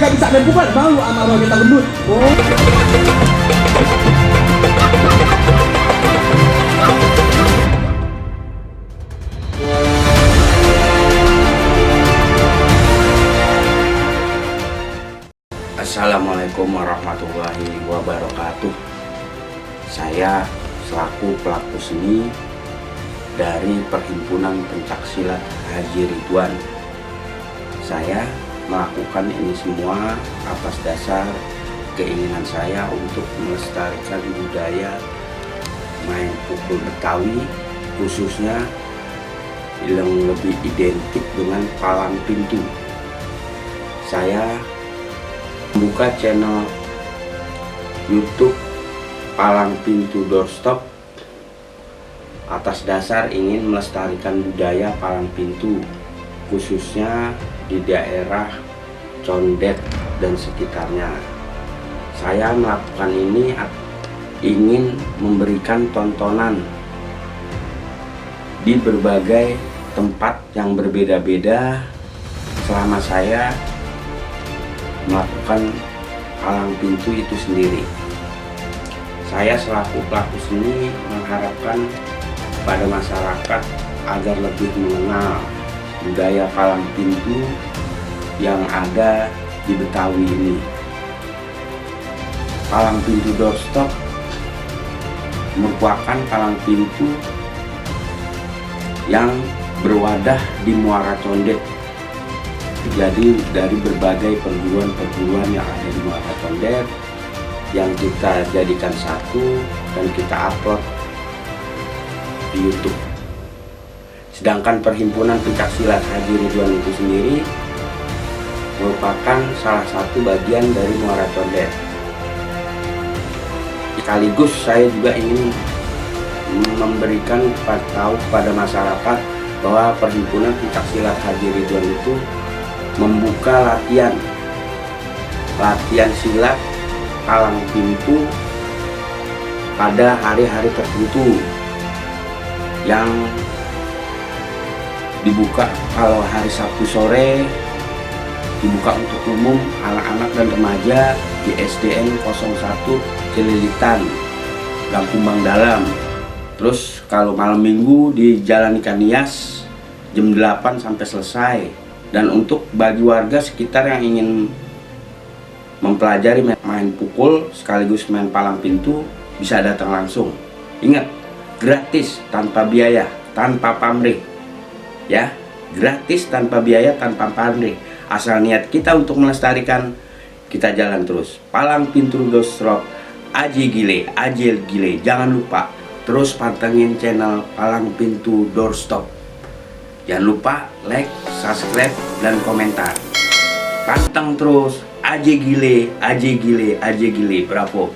kagak bisa main pukul, malu sama orang kita gendut. Oh. Assalamualaikum warahmatullahi wabarakatuh. Saya selaku pelaku seni dari Perhimpunan Pencaksilat Haji Ridwan. Saya melakukan ini semua atas dasar keinginan saya untuk melestarikan budaya main pukul Betawi, khususnya yang lebih identik dengan palang pintu. Saya membuka channel YouTube Palang Pintu Doorstop atas dasar ingin melestarikan budaya palang pintu, khususnya di daerah Condet dan sekitarnya. Saya melakukan ini ingin memberikan tontonan di berbagai tempat yang berbeda-beda selama saya melakukan palang pintu itu sendiri. Saya selaku pelaku seni mengharapkan pada masyarakat agar lebih mengenal budaya palang pintu yang ada di Betawi ini. Palang pintu doorstop merupakan palang pintu yang berwadah di Muara Condet. Jadi dari berbagai perguruan-perguruan yang ada di Muara Condet yang kita jadikan satu dan kita upload di YouTube. Sedangkan Perhimpunan Pencaksilat Haji Ridwan itu sendiri merupakan salah satu bagian dari Muara Condet. Sekaligus saya juga ingin memberikan tahu kepada masyarakat bahwa Perhimpunan Pencaksilat Haji Ridwan itu membuka latihan silat palang pintu pada hari-hari tertentu yang dibuka. Kalau hari Sabtu sore dibuka untuk umum anak-anak dan remaja di SDN 01 Celilitan, Gampung Dalam. Terus kalau malam minggu di Jalan Ikan Hias jam 8 sampai selesai. Dan untuk bagi warga sekitar yang ingin mempelajari main pukul sekaligus main palang pintu bisa datang langsung. Ingat, gratis, tanpa biaya, tanpa pamrih. Ya, gratis, tanpa biaya, tanpa pamrih. Asal niat kita untuk melestarikan, kita jalan terus. Palang pintu doorstop, Aji Gile. Jangan lupa terus pantengin channel Palang Pintu Doorstop. Jangan lupa like, subscribe, dan komentar. Pantang terus Aji Gile. Bravo.